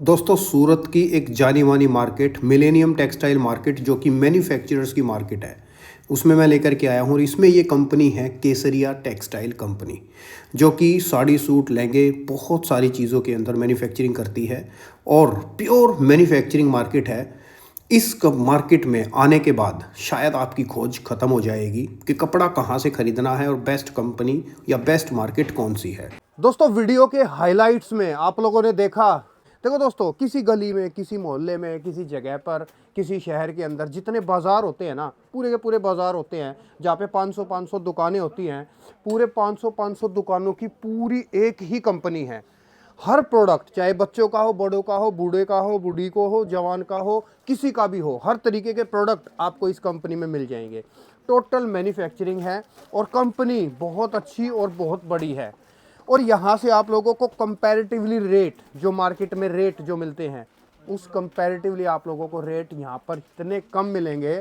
दोस्तों सूरत की एक जानी मानी मार्केट मिलेनियम टेक्सटाइल मार्केट जो कि मैन्युफैक्चरर्स की मार्केट है उसमें मैं लेकर के आया हूँ और इसमें ये कंपनी है केसरिया टेक्सटाइल कंपनी जो कि साड़ी सूट लहंगे बहुत सारी चीज़ों के अंदर मैन्युफैक्चरिंग करती है और प्योर मैन्युफैक्चरिंग मार्केट है। इस मार्केट में आने के बाद शायद आपकी खोज ख़त्म हो जाएगी कि कपड़ा कहाँ से ख़रीदना है और बेस्ट कंपनी या बेस्ट मार्केट कौन सी है। दोस्तों वीडियो के हाइलाइट्स में आप लोगों ने देखा, देखो दोस्तों, किसी गली में, किसी मोहल्ले में, किसी जगह पर, किसी शहर के अंदर जितने बाज़ार होते हैं ना, पूरे के पूरे बाज़ार होते हैं जहाँ पे 500 दुकानें होती हैं। पूरे 500 दुकानों की पूरी एक ही कंपनी है। हर प्रोडक्ट, चाहे बच्चों का हो, बड़ों का हो, बूढ़े का हो, बूढ़ी को हो, जवान का हो, किसी का भी हो, हर तरीके के प्रोडक्ट आपको इस कंपनी में मिल जाएंगे। टोटल मैन्युफैक्चरिंग है और कंपनी बहुत अच्छी और बहुत बड़ी है। और यहाँ से आप लोगों को कंपैरेटिवली रेट, जो मार्केट में रेट जो मिलते हैं, उस कंपैरेटिवली आप लोगों को रेट यहाँ पर इतने कम मिलेंगे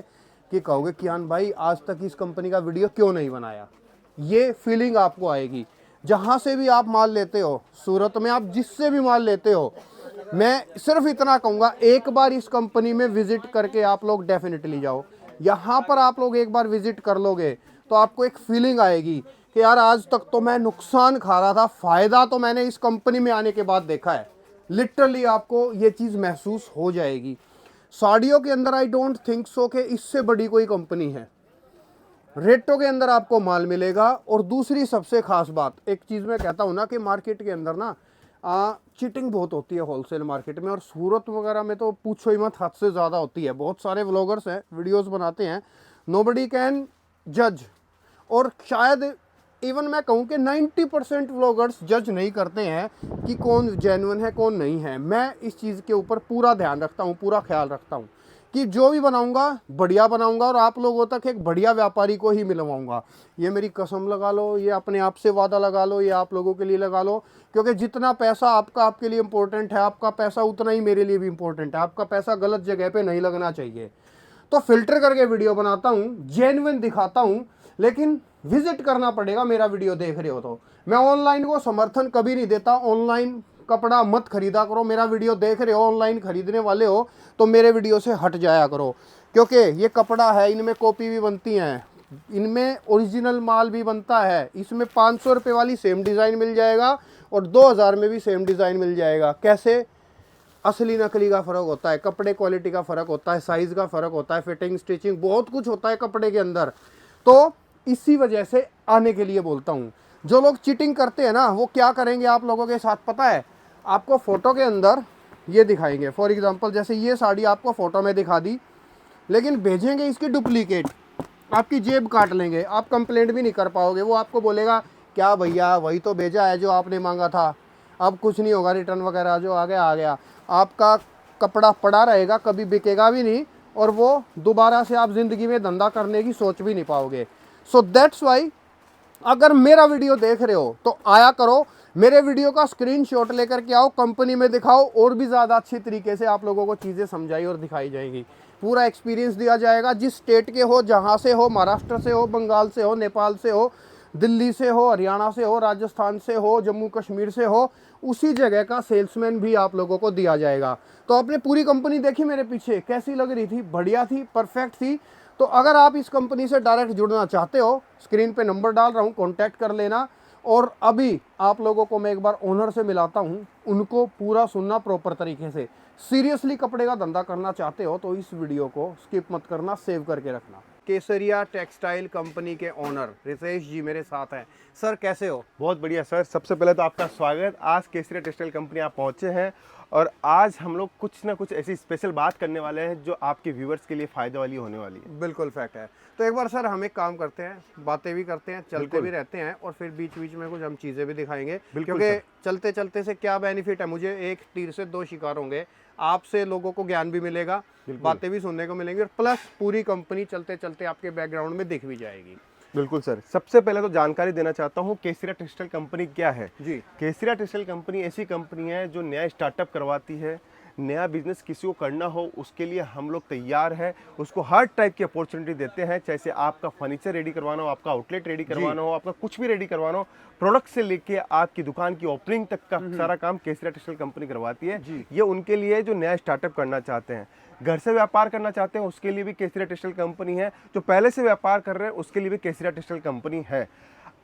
कि कहोगे कियान भाई आज तक इस कंपनी का वीडियो क्यों नहीं बनाया। ये फीलिंग आपको आएगी। जहाँ से भी आप माल लेते हो, सूरत में आप जिससे भी माल लेते हो, मैं सिर्फ इतना कहूँगा, एक बार इस कंपनी में विजिट करके आप लोग डेफिनेटली जाओ। यहाँ पर आप लोग एक बार विजिट कर लोगे तो आपको एक फीलिंग आएगी कि यार आज तक तो मैं नुकसान खा रहा था, फ़ायदा तो मैंने इस कंपनी में आने के बाद देखा है। लिटरली आपको ये चीज़ महसूस हो जाएगी। साड़ियों के अंदर आई डोंट थिंक सो कि इससे बड़ी कोई कंपनी है। रेटों के अंदर आपको माल मिलेगा। और दूसरी सबसे खास बात, एक चीज़ मैं कहता हूँ ना कि मार्केट के अंदर ना चीटिंग बहुत होती है होलसेल मार्केट में, और सूरत वगैरह में तो पूछो ही मत, हद से ज़्यादा होती है। बहुत सारे व्लॉगर्स हैं, वीडियोस बनाते हैं, नोबडी कैन जज। और शायद इवन मैं कहूँ कि 90% व्लॉगर्स जज नहीं करते हैं कि कौन जेन्युइन है कौन नहीं है। मैं इस चीज़ के ऊपर पूरा ध्यान रखता हूँ, पूरा ख्याल रखता हूँ कि जो भी बनाऊंगा बढ़िया बनाऊंगा और आप लोगों तक एक बढ़िया व्यापारी को ही मिलवाऊंगा। ये मेरी कसम लगा लो, ये अपने आप से वादा लगा लो, ये आप लोगों के लिए लगा लो, क्योंकि जितना पैसा आपका आपके लिए इम्पोर्टेंट है, आपका पैसा उतना ही मेरे लिए भी इम्पोर्टेंट है। आपका पैसा गलत जगह पे नहीं लगना चाहिए। तो फिल्टर करके वीडियो बनाता हूँ, जेन्युइन दिखाता हूँ, लेकिन विजिट करना पड़ेगा। मेरा वीडियो देख रहे हो तो मैं ऑनलाइन को समर्थन कभी नहीं देता। ऑनलाइन कपड़ा मत खरीदा करो। मेरा वीडियो देख रहे हो, ऑनलाइन खरीदने वाले हो, तो मेरे वीडियो से हट जाया करो, क्योंकि ये कपड़ा है, इनमें कॉपी भी बनती हैं, इनमें ओरिजिनल माल भी बनता है। इसमें 500 रुपये वाली सेम डिज़ाइन मिल जाएगा और 2000 में भी सेम डिज़ाइन मिल जाएगा। कैसे? असली नकली का फ़र्क होता है, कपड़े क्वालिटी का फ़र्क होता है, साइज़ का फ़र्क होता है, फिटिंग स्टिचिंग बहुत कुछ होता है कपड़े के अंदर। तो इसी वजह से आने के लिए बोलता हूँ। जो लोग चीटिंग करते हैं ना, वो क्या करेंगे आप लोगों के साथ पता है? आपको फ़ोटो के अंदर ये दिखाएंगे। फॉर एग्ज़ाम्पल जैसे ये साड़ी आपको फ़ोटो में दिखा दी, लेकिन भेजेंगे इसकी डुप्लीकेट, आपकी जेब काट लेंगे, आप कंप्लेंट भी नहीं कर पाओगे। वो आपको बोलेगा क्या भैया वही तो भेजा है जो आपने मांगा था, अब कुछ नहीं होगा, रिटर्न वगैरह जो आ गया आ गया। आपका कपड़ा पड़ा रहेगा, कभी बिकेगा भी नहीं, और वो दोबारा से आप ज़िंदगी में धंधा करने की सोच भी नहीं पाओगे। सो दैट्स वाई अगर मेरा वीडियो देख रहे हो तो आया करो, मेरे वीडियो का स्क्रीनशॉट लेकर के आओ, कंपनी में दिखाओ, और भी ज़्यादा अच्छी तरीके से आप लोगों को चीज़ें समझाई और दिखाई जाएगी। पूरा एक्सपीरियंस दिया जाएगा। जिस स्टेट के हो, जहाँ से हो, महाराष्ट्र से हो, बंगाल से हो, नेपाल से हो, दिल्ली से हो, हरियाणा से हो, राजस्थान से हो, जम्मू कश्मीर से हो, उसी जगह का सेल्समैन भी आप लोगों को दिया जाएगा। तो आपने पूरी कंपनी देखी मेरे पीछे, कैसी लग रही थी? बढ़िया थी, परफेक्ट थी। तो अगर आप इस कंपनी से डायरेक्ट जुड़ना चाहते हो, स्क्रीन पे नंबर डाल रहा हूँ, कॉन्टैक्ट कर लेना। और अभी आप लोगों को मैं एक बार ओनर से मिलाता हूँ, उनको पूरा सुनना प्रॉपर तरीके से। सीरियसली कपड़े का धंधा करना चाहते हो तो इस वीडियो को स्किप मत करना, सेव करके रखना। केसरिया टेक्सटाइल कंपनी के ओनर रितेश जी मेरे साथ हैं। सर कैसे हो? बहुत बढ़िया सर। सबसे पहले तो आपका स्वागत। आज केसरिया टेक्सटाइल कंपनी आप पहुंचे हैं और आज हम लोग कुछ ना कुछ ऐसी स्पेशल बात करने वाले हैं जो आपके व्यूवर्स के लिए फ़ायदे वाली होने वाली है। बिल्कुल फैक्ट है। तो एक बार सर हम एक काम करते हैं, बातें भी करते हैं, चलते भी रहते हैं, और फिर बीच बीच में कुछ हम चीज़ें भी दिखाएंगे। क्योंकि चलते चलते से क्या बेनिफिट है, मुझे एक तीर से दो शिकार होंगे। आपसे लोगों को ज्ञान भी मिलेगा, बातें भी सुनने को मिलेंगी, और प्लस पूरी कंपनी चलते चलते आपके बैकग्राउंड में दिख भी जाएगी। बिल्कुल सर। सबसे पहले तो जानकारी देना चाहता हूँ केसरिया टेक्सटाइल कंपनी क्या है। जी। केसरिया टेक्सटाइल कंपनी ऐसी कंपनी है जो नया स्टार्टअप करवाती है, नया बिजनेस किसी को करना हो उसके लिए हम लोग तैयार हैं, उसको हर टाइप की अपॉर्चुनिटी देते हैं। जैसे आपका फर्नीचर रेडी करवाना हो, आपका आउटलेट रेडी करवाना हो, आपका कुछ भी रेडी करवाना हो, प्रोडक्ट से लेके आपकी दुकान की ओपनिंग तक का सारा काम केसरिया टेक्सटाइल कंपनी करवाती है। ये उनके लिए जो नया स्टार्टअप करना चाहते हैं, घर से व्यापार करना चाहते हैं, उसके लिए भी केसरिया टेक्सटाइल कंपनी है। जो पहले से व्यापार कर रहे हैं उसके लिए भी केसरिया टेक्सटाइल कंपनी है।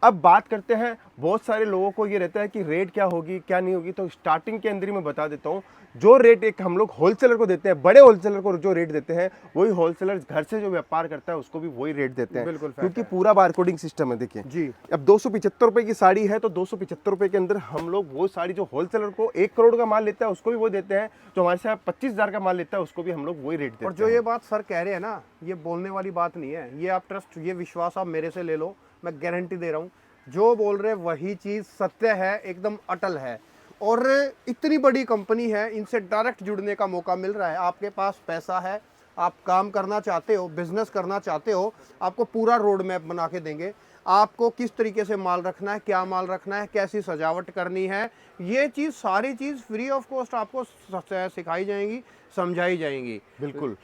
अब बात करते हैं, बहुत सारे लोगों को ये रहता है कि रेट क्या होगी क्या नहीं होगी, तो स्टार्टिंग के अंदर ही मैं बता देता हूँ। जो रेट एक हम लोग होलसेलर को देते हैं, बड़े होलसेलर को जो रेट देते हैं, वही होलसेलर घर से जो व्यापार करता है उसको भी वही रेट देते हैं। बिल्कुल, क्योंकि पूरा बारकोडिंग सिस्टम है। देखिए जी, अब 275 रुपए की साड़ी है तो 275 रुपए के अंदर हम लोग वो साड़ी जो होलसेलर को 1 करोड़ का माल लेता है उसको भी वो देते हैं, जो हमारे से 25,000 का माल लेता है उसको भी हम लोग वही रेट देते हैं। और जो ये बात सर कह रहे हैं ना, ये बोलने वाली बात नहीं है, ये आप ट्रस्ट, ये विश्वास आप मेरे से ले लो, मैं गारंटी दे रहा हूँ। जो बोल रहे वही चीज़ सत्य है, एकदम अटल है। और इतनी बड़ी कंपनी है, इनसे डायरेक्ट जुड़ने का मौका मिल रहा है। आपके पास पैसा है, आप काम करना चाहते हो, बिजनेस करना चाहते हो, आपको पूरा रोड मैप बना के देंगे। आपको किस तरीके से माल रखना है, क्या माल रखना है, कैसी सजावट करनी है, ये चीज़ सारी चीज़ फ्री ऑफ कॉस्ट आपको सिखाई जाएंगी, समझाई जाएंगी। बिल्कुल।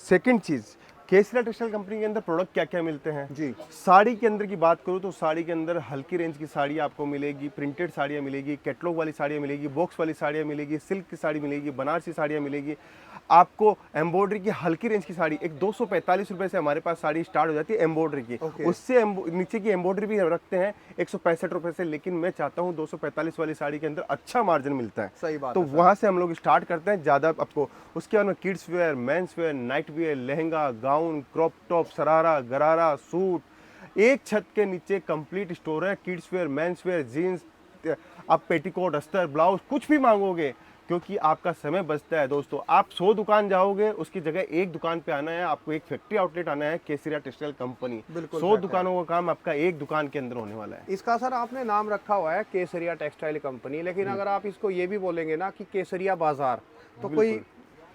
सेकंड चीज़, केसरिया टेक्सटाइल कंपनी के अंदर प्रोडक्ट क्या क्या मिलते हैं जी। साड़ी के अंदर की बात करूँ तो साड़ी के अंदर हल्की रेंज की साड़ी आपको मिलेगी, प्रिंटेड साड़ियाँ मिलेगी, कैटलॉग वाली साड़ियाँ मिलेगी, बॉक्स वाली साड़ियाँ मिलेगी, सिल्क की साड़ी मिलेगी, बनारसी साड़ियाँ मिलेगी, आपको एम्ब्रॉयडरी की हल्की रेंज की साड़ी एक 245 रुपए से हमारे पास साड़ी स्टार्ट हो जाती है एम्ब्रॉयडरी की। उससे नीचे की एम्ब्रॉयडरी भी रखते हैं 165 रुपए से, लेकिन मैं चाहता हूँ 245 वाली साड़ी के अंदर अच्छा मार्जिन मिलता है। सही बात तो है, वहाँ से हम लोग स्टार्ट करते हैं ज़्यादा आपको। उसके बाद में kids wear, men's wear, night wear, lehenga, gown, crop top, sharara, gharara, suit, एक छत के नीचे कंप्लीट स्टोर है। Kids wear, men's wear, jeans, आप पेटीकोट, अस्तर, ब्लाउज कुछ भी मांगोगे, क्योंकि आपका समय बचता है दोस्तों। आप 100 दुकान जाओगे, उसकी जगह एक दुकान पे आना है, आपको एक फैक्ट्री आउटलेट आना है, केसरिया टेक्सटाइल कंपनी। 100 दुकानों का काम आपका एक दुकान के अंदर होने वाला है। इसका सर आपने नाम रखा हुआ है केसरिया टेक्सटाइल कंपनी, लेकिन अगर आप इसको ये भी बोलेंगे ना कि केसरिया बाजार, तो कोई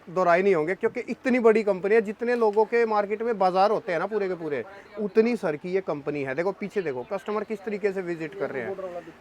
दोहराई नहीं होंगे, क्योंकि इतनी बड़ी कंपनी है। जितने लोगों के मार्केट में बाजार होते हैं ना पूरे के पूरे, उतनी सर की ये कंपनी है। देखो पीछे देखो कस्टमर किस तरीके से विजिट कर रहे हैं,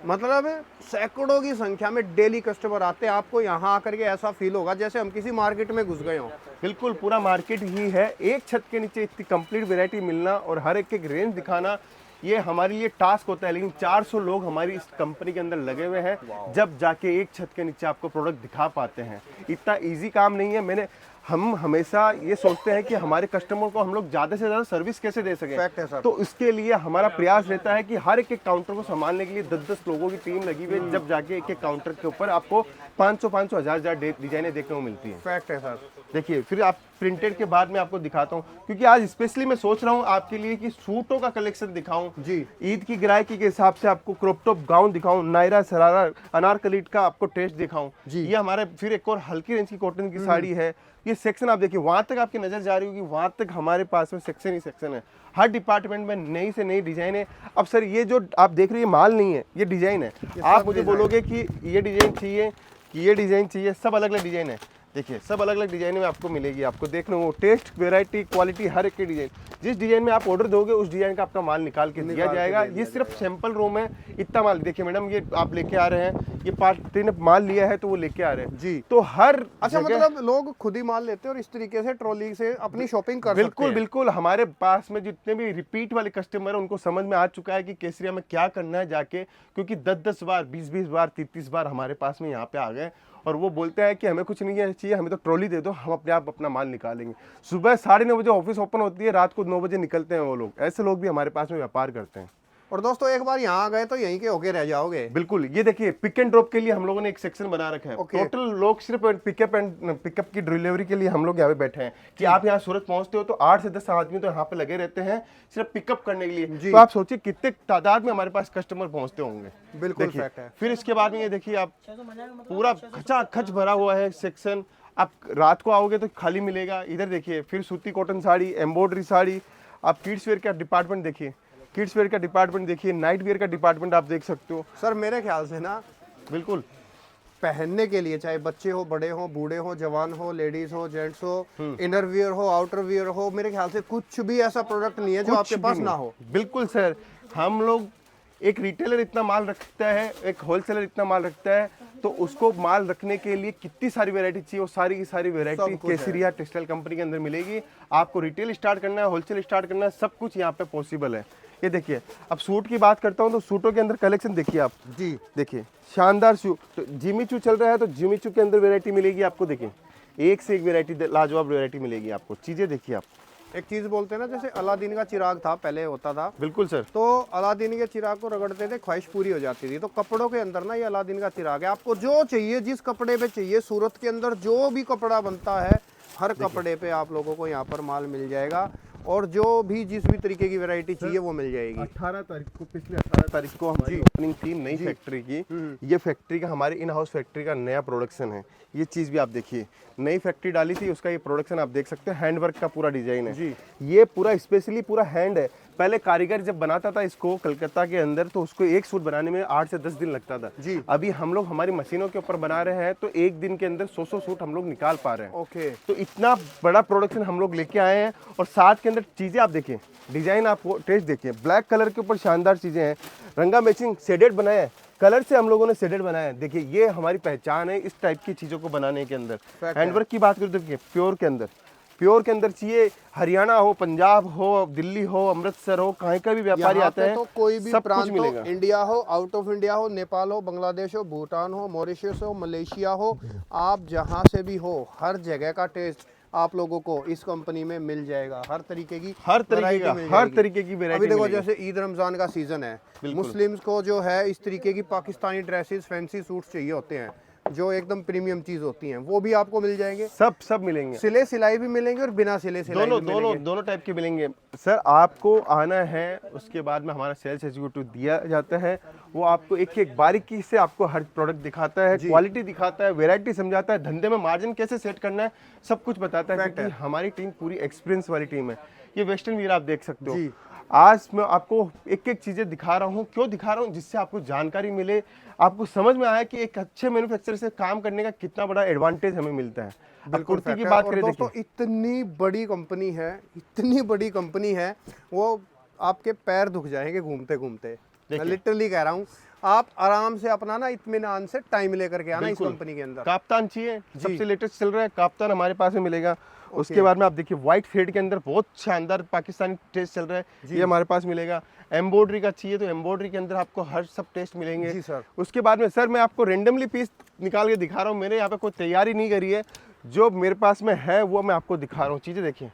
मतलब सैकड़ों की संख्या में डेली कस्टमर आते हैं। आपको यहाँ आकर के ऐसा फील होगा जैसे हम किसी मार्केट में घुस गए हों। बिल्कुल पूरा मार्केट ही है, एक छत के नीचे इतनी कंप्लीट वैरायटी मिलना और हर एक रेंज दिखाना, ये हमारे लिए टास्क होता है। लेकिन 400 लोग हमारी इस कंपनी के अंदर लगे हुए हैं, जब जाके एक छत के नीचे आपको प्रोडक्ट दिखा पाते हैं। इतना इजी काम नहीं है। हम हमेशा ये सोचते हैं कि हमारे कस्टमर को हम लोग ज़्यादा से ज़्यादा सर्विस कैसे दे फैक्ट है सकें, सर। तो इसके लिए हमारा प्रयास रहता है कि हर एक काउंटर को संभालने के लिए 10-10 लोगों की टीम लगी हुई है। जब जाके एक काउंटर के ऊपर आपको 500 1000 डिजाइनें देखने को मिलती है। फैक्ट है सर। देखिए फिर आप प्रिंटेड के बाद में आपको दिखाता हूँ, क्योंकि आज स्पेशली मैं सोच रहा हूँ आपके लिए कि सूटों का कलेक्शन दिखाऊं जी। ईद की ग्राहकी के हिसाब से आपको क्रॉप टॉप गाउन दिखाऊं, नायरा, शरारा, अनारकली का आपको टेस्ट दिखाऊं। ये हमारे फिर एक और हल्की रेंज की कॉटन की साड़ी है। ये सेक्शन आप देखिए, वहां तक आपकी नजर जा रही होगी, वहां तक हमारे पास में सेक्शन ही सेक्शन है। हर डिपार्टमेंट में नई से नई डिजाइन है। अब सर ये जो आप देख रहे हैं माल नहीं है, ये डिजाइन है। आप मुझे बोलोगे कि ये डिजाइन चाहिए कि ये डिजाइन चाहिए, सब अलग अलग डिजाइन है। देखिए सब अलग अलग डिजाइन में आपको मिलेगी। आपको देखना वो टेस्ट, वेराइटी, क्वालिटी, हर एक की डिजाइन, जिस डिजाइन में आप ऑर्डर दोगे उस डिजाइन का आपका माल निकाल के दिया जाएगा। ये सिर्फ सैंपल रूम है, इतना माल। देखिए मैडम ये आप लेके आ रहे हैं, ये पार्टी ने माल लिया है तो वो लेके आ रहे हैं जी। तो हर अच्छा, मतलब लोग खुद ही माल लेते हैं और इस तरीके से ट्रॉली से अपनी शॉपिंग कर सकते हैं। बिल्कुल बिल्कुल। हमारे पास में जितने भी रिपीट वाले कस्टमर है, उनको समझ में आ चुका है कि केसरिया में क्या करना है जाके, क्योंकि 10-10 बार, 20-20 बार, 30-30 बार हमारे पास में यहाँ पे आ गए और वो बोलते हैं कि हमें कुछ नहीं चाहिए, हमें तो ट्रॉली दे दो, हम अपने आप अपना माल निकालेंगे। सुबह 9:30 बजे ऑफिस ओपन होती है, रात को 9 बजे निकलते हैं वो लोग। ऐसे लोग भी हमारे पास में व्यापार करते हैं। और दोस्तों एक बार यहाँ आ गए तो यहीं के होके रह जाओगे। बिल्कुल। ये देखिए पिक एंड ड्रॉप के लिए हम लोगों ने एक सेक्शन बना रखा है। टोटल लोग सिर्फ पिकअप की डिलीवरी के लिए हम लोग यहाँ पे बैठे हैं कि आप यहाँ सूरत पहुंचते हो तो 8 से 10 आदमी तो यहाँ पे लगे रहते हैं सिर्फ पिकअप करने के लिए। तो आप सोचिए कितने तादाद में हमारे पास कस्टमर पहुंचते होंगे। बिल्कुल फैक्ट है। फिर इसके बाद में ये देखिए आप पूरा खचाखच भरा हुआ है सेक्शन। आप रात को आओगे तो खाली मिलेगा। इधर देखिए फिर सूती कॉटन साड़ी, एम्ब्रॉयडरी साड़ी। आप किड्स वेयर का डिपार्टमेंट देखिए, किड्स वेयर का डिपार्टमेंट देखिए, नाइट वेयर का डिपार्टमेंट आप देख सकते हो। सर मेरे ख्याल से ना बिल्कुल पहनने के लिए, चाहे बच्चे हो, बड़े हो, बूढ़े हो, जवान हो, लेडीज हो, जेंट्स हो, इनर वियर हो, आउटर वियर हो, मेरे ख्याल से कुछ भी ऐसा प्रोडक्ट नहीं है जो आपके पास ना हो। बिल्कुल सर। हम लोग एक रिटेलर इतना माल रखता है, एक होलसेलर इतना माल रखता है, तो उसको माल रखने के लिए कितनी सारी वैरायटी चाहिए, वो सारी की सारी वैरायटी केसरिया टेक्सटाइल कंपनी के अंदर मिलेगी। आपको रिटेल स्टार्ट करना है, होलसेल स्टार्ट करना है, सब कुछ यहाँ पे पॉसिबल है। ये देखिए, अब सूट की बात करता हूँ तो सूटों के अंदर कलेक्शन देखिए आप जी, देखिए शानदार सूट। तो जिमी चू चल रहा है तो जिमी चू के अंदर वैरायटी मिलेगी आपको। देखिए एक से एक वैरायटी, लाजवाब वैरायटी मिलेगी आपको। चीजें देखिए आप, एक चीज बोलते हैं ना, जैसे अलादीन का चिराग था पहले होता था, बिल्कुल सर। तो अलादीन के चिराग को रगड़ते थे, ख्वाहिश पूरी हो जाती थी। तो कपड़ों के अंदर ना ये अलादीन का चिराग है। आपको जो चाहिए, जिस कपड़े पे चाहिए, सूरत के अंदर जो भी कपड़ा बनता है हर कपड़े पे आप लोगों को यहाँ पर माल मिल जाएगा, और जो भी जिस भी तरीके की वैरायटी चाहिए वो मिल जाएगी। 18 तारीख को, पिछले 18 तारीख को हमारी ओपनिंग थी नई फैक्ट्री की। ये फैक्ट्री का, हमारे इन हाउस फैक्ट्री का नया प्रोडक्शन है। ये चीज़ भी आप देखिए, नई फैक्ट्री डाली थी, उसका ये प्रोडक्शन आप देख सकते हैं। हैंड वर्क का पूरा डिजाइन है जी। ये पूरा स्पेशली पूरा हैंड है। पहले कारीगर जब बनाता था इसको कलकत्ता के अंदर, तो उसको एक सूट बनाने में 8 से 10 दिन लगता था जी। अभी हम लोग हमारी मशीनों के ऊपर बना रहे हैं तो एक दिन के अंदर 100 सूट हम लोग निकाल पा रहे हैं। ओके, तो इतना बड़ा प्रोडक्शन हम लोग लेके आए हैं। और साथ के अंदर चीजें आप देखिए, डिजाइन आपको टेस्ट देखिए, ब्लैक कलर के ऊपर शानदार चीजें हैं। रंगा मैचिंग शेडेड बनाया है, कलर से हम लोगों ने शेडेड बनाया है। देखिए ये हमारी पहचान है इस टाइप की चीजों को बनाने के अंदर। हैंडवर्क की बात करें तो देखिए, प्योर के अंदर चाहिए, हरियाणा हो, पंजाब हो, दिल्ली हो, अमृतसर हो, कहीं का भी व्यापारी आता है तो कोई भी सब प्रांत कुछ मिलेगा। हो, इंडिया हो, आउट ऑफ इंडिया हो, नेपाल हो, बांग्लादेश हो, भूटान हो, मॉरिशस हो, मलेशिया हो, आप जहां से भी हो, हर जगह का टेस्ट आप लोगों को इस कंपनी में मिल जाएगा। हर तरीके की वैरायटी। अभी देखो जैसे ईद रमजान का सीजन है, मुस्लिम्स को जो है इस तरीके की पाकिस्तानी ड्रेसेस, फैंसी सूट्स चाहिए होते हैं जो एकदम प्रीमियम चीज होती हैं, वो भी आपको मिल जाएंगे। सब मिलेंगे, सिले सिलाई भी मिलेंगे और बिना सिले सिलाई दोनों टाइप के मिलेंगे। सर आपको आना है, उसके बाद में हमारा सेल्स एग्जीक्यूटिव दिया जाता है, वो आपको एक एक बारीकी से आपको हर प्रोडक्ट दिखाता है, क्वालिटी दिखाता है, वैरायटी समझाता है, धंधे में मार्जिन कैसे सेट करना है, सब कुछ बताता है। क्योंकि हमारी टीम पूरी एक्सपीरियंस वाली टीम है। ये वेस्टर्न वियर आप देख सकते हो। आज मैं आपको एक एक चीजें दिखा रहा हूँ, क्यों दिखा रहा हूँ, जिससे आपको जानकारी मिले, आपको समझ में आया कि एक अच्छे मैन्युफैक्चरर से काम करने का कितना बड़ा एडवांटेज हमें मिलता है। अब कुर्ती की बात करें दोस्तों, इतनी बड़ी कंपनी है, वो आपके पैर दुख जाएंगे घूमते घूमते। मैं लिटरली कह रहा हूँ, आप आराम से अपना ना इत्मीनान से टाइम लेकर के आना इस कंपनी के अंदर। काप्तान चाहिए, सबसे लेटेस्ट चल रहा है काप्तान, हमारे पास में मिलेगा। उसके बाद में आप देखिए व्हाइट थ्रेड के अंदर बहुत शानदार पाकिस्तानी टेस्ट चल रहा है, ये हमारे पास मिलेगा। एम्ब्रॉयडरी का चाहिए तो एम्ब्रॉयडरी के अंदर आपको हर सब टेस्ट मिलेंगे जी सर। उसके बाद में सर मैं आपको रेंडमली पीस निकाल के दिखा रहा हूँ, मैंने यहाँ पे कोई तैयारी नहीं करी है, जो मेरे पास में है वो मैं आपको दिखा रहा हूँ। चीज़ें देखिए,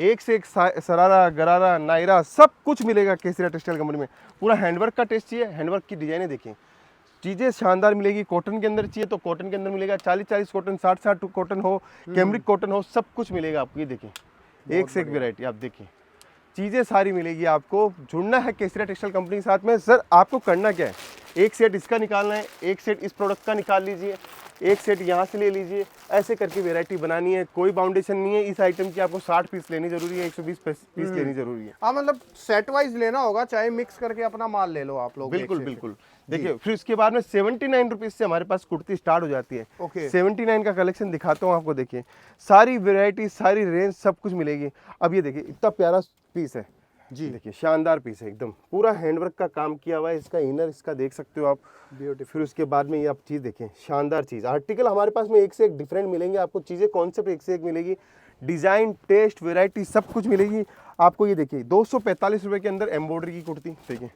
एक से एक सरारा, गरारा, नायरा सब कुछ मिलेगा केसरिया टेक्सटाइल कंपनी में। पूरा हैंडवर्क का टेस्ट चाहिए, हैंडवर्क की डिजाइने देखिए, चीज़ें शानदार मिलेगी। कॉटन के अंदर चाहिए तो कॉटन के अंदर मिलेगा, 40-40 कॉटन, 60-60 कॉटन हो, कैमरिक कॉटन हो, सब कुछ मिलेगा आपको। ये देखिए, एक से एक वेरायटी आप देखिए, चीज़ें सारी मिलेगी आपको। जुड़ना है केसरिया टेक्सटाइल कंपनी के साथ में। सर आपको करना क्या है, एक सेट इसका निकालना है, एक सेट इस प्रोडक्ट का निकाल लीजिए, एक सेट यहाँ से ले लीजिए, ऐसे करके वैरायटी बनानी है। कोई बाउंडेशन नहीं है इस आइटम की, आपको 60 पीस लेनी जरूरी है, 120 पीस लेनी जरूरी है। हाँ, मतलब सेट वाइज लेना होगा, चाहे मिक्स करके अपना माल ले लो आप लोग। बिल्कुल। देखिए फिर उसके बाद में 79 रुपीज से हमारे पास कुर्ती स्टार्ट हो जाती है। 79 का कलेक्शन दिखाता हूँ आपको। देखिए सारी वैरायटी, सारी रेंज, सब कुछ मिलेगी। अब ये देखिए इतना प्यारा पीस है जी, देखिए शानदार पीस है, एकदम पूरा हैंडवर्क का काम किया हुआ है। इसका इनर इसका देख सकते हो आप, ब्यूटीफुल। फिर उसके बाद में ये आप चीज़ देखें, शानदार चीज़। आर्टिकल हमारे पास में एक से एक डिफरेंट मिलेंगे आपको, चीज़ें कॉन्सेप्ट एक से एक मिलेगी, डिज़ाइन, टेस्ट, वैरायटी सब कुछ मिलेगी आपको। ये देखिए 245 रुपये के अंदर एम्ब्रॉयडरी की कुर्ती, देखिए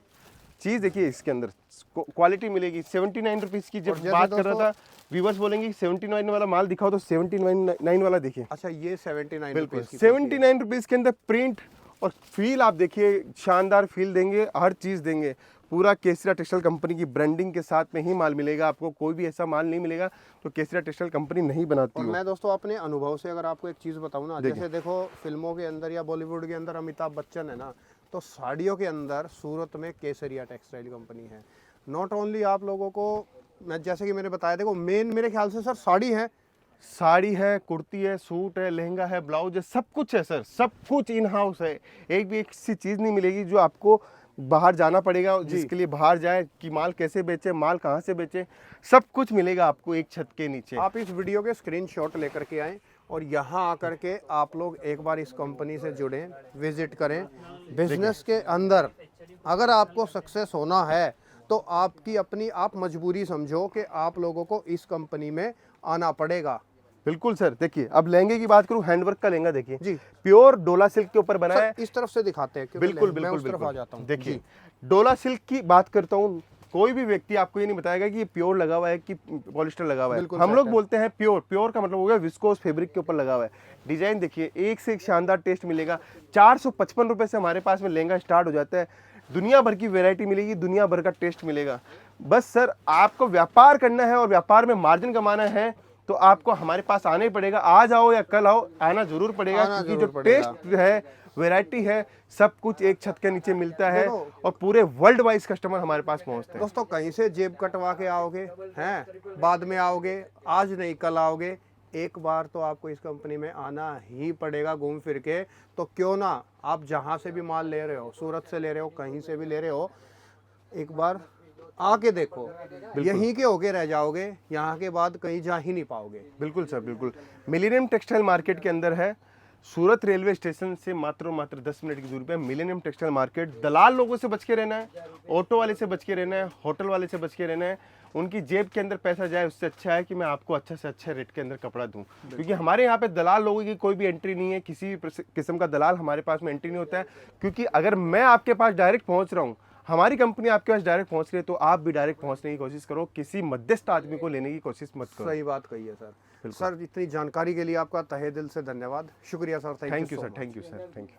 चीज़ देखिए, इसके अंदर क्वालिटी मिलेगी। 79 रुपीज़ की जब बात कर रहा था, व्यूवर्स बोलेंगे 79 वाला माल दिखाओ, तो 79 वाला देखिए। अच्छा, ये 79 बिल्कुल 79 रुपीज़ के अंदर प्रिंट और फील आप देखिए, शानदार फील देंगे, हर चीज़ देंगे। पूरा केसरिया टेक्सटाइल कंपनी की ब्रांडिंग के साथ में ही माल मिलेगा आपको, कोई भी ऐसा माल नहीं मिलेगा तो केसरिया टेक्सटाइल कंपनी नहीं बनाती। और मैं दोस्तों अपने अनुभव से अगर आपको एक चीज़ बताऊँ ना, जैसे देखो फिल्मों के अंदर या बॉलीवुड के अंदर अमिताभ बच्चन है ना, तो साड़ियों के अंदर सूरत में केसरिया टेक्सटाइल कंपनी है। नॉट ओनली आप लोगों को, मैं जैसे कि मैंने बताया, देखो मेन मेरे ख्याल से सर साड़ी है, कुर्ती है, सूट है, लहंगा है, ब्लाउज है, सब कुछ है सर, सब कुछ इन हाउस है। एक भी एक सी चीज़ नहीं मिलेगी जो आपको बाहर जाना पड़ेगा, जिसके लिए बाहर जाए कि माल कैसे बेचे, माल कहाँ से बेचे, सब कुछ मिलेगा आपको एक छत के नीचे। आप इस वीडियो के स्क्रीनशॉट लेकर के आएँ और यहाँ आकर के आप लोग एक बार इस कंपनी से जुड़ें, विजिट करें। बिजनेस के अंदर अगर आपको सक्सेस होना है तो आपकी अपनी आप मजबूरी समझो कि आप लोगों को इस कंपनी में आना पड़ेगा। बिल्कुल सर, देखिए अब लहंगे की बात करूं, हैंडवर्क का लहंगा देखिए जी। प्योर डोला सिल्क के ऊपर बना है। इस तरफ से दिखाते हैं क्योंकि बिल्कुल मैं बिल्कुल उस तरफ आ जाता बिल्कुल। हूँ। देखिए जी। डोला सिल्क की बात करता हूँ, कोई भी व्यक्ति आपको ये नहीं बताएगा कि ये प्योर लगा हुआ है कि पॉलिस्टर लगा हुआ है। बिल्कुल हम सच लोग है। बोलते हैं प्योर। प्योर का मतलब हो गया विस्कोस फैब्रिक के ऊपर लगा हुआ है। डिजाइन देखिए, एक से एक शानदार टेस्ट मिलेगा। 455 रुपए से हमारे पास में लहंगा स्टार्ट हो जाता है। दुनिया भर की वैरायटी मिलेगी, दुनिया भर का टेस्ट मिलेगा। बस सर आपको व्यापार करना है और व्यापार में मार्जिन कमाना है तो आपको हमारे पास आना ही पड़ेगा। आज आओ या कल आओ, आना जरूर पड़ेगा, आना क्योंकि जरूर जो पड़ेगा। टेस्ट है, वैरायटी है, सब कुछ एक छत के नीचे मिलता है देखो, और पूरे वर्ल्ड वाइज कस्टमर हमारे पास पहुंचते हैं। दोस्तों कहीं से जेब कटवा के आओगे हैं, बाद में आओगे, आज नहीं कल आओगे, एक बार तो आपको इस कंपनी में आना ही पड़ेगा घूम फिर के। तो क्यों ना आप जहाँ से भी माल ले रहे हो, सूरत से ले रहे हो, कहीं से भी ले रहे हो, एक बार आके देखो, यहीं के होके रह जाओगे, यहाँ के बाद कहीं जा ही नहीं पाओगे। बिल्कुल सर, बिल्कुल। मिलेनियम टेक्सटाइल मार्केट के अंदर है, सूरत रेलवे स्टेशन से मात्र 10 मिनट की दूरी पे मिलेनियम टेक्सटाइल मार्केट। दलाल लोगों से बच के रहना है, ऑटो वाले से बच के रहना है, होटल वाले से बच के रहना है। उनकी जेब के अंदर पैसा जाए उससे अच्छा है कि मैं आपको अच्छा से अच्छा रेट के अंदर कपड़ा दूं, क्योंकि हमारे यहाँ पे दलाल लोगों की कोई भी एंट्री नहीं है। किसी भी किस्म का दलाल हमारे पास में एंट्री नहीं होता है, क्योंकि अगर मैं आपके पास डायरेक्ट पहुंच रहा हूँ, हमारी कंपनी आपके पास डायरेक्ट पहुंच रही है, तो आप भी डायरेक्ट पहुंचने की कोशिश करो, किसी मध्यस्थ आदमी को लेने की कोशिश मत करो। सही बात कही है सर। सर इतनी जानकारी के लिए आपका तहे दिल से धन्यवाद। शुक्रिया sir. Thank you sir, thank you sir, thank you.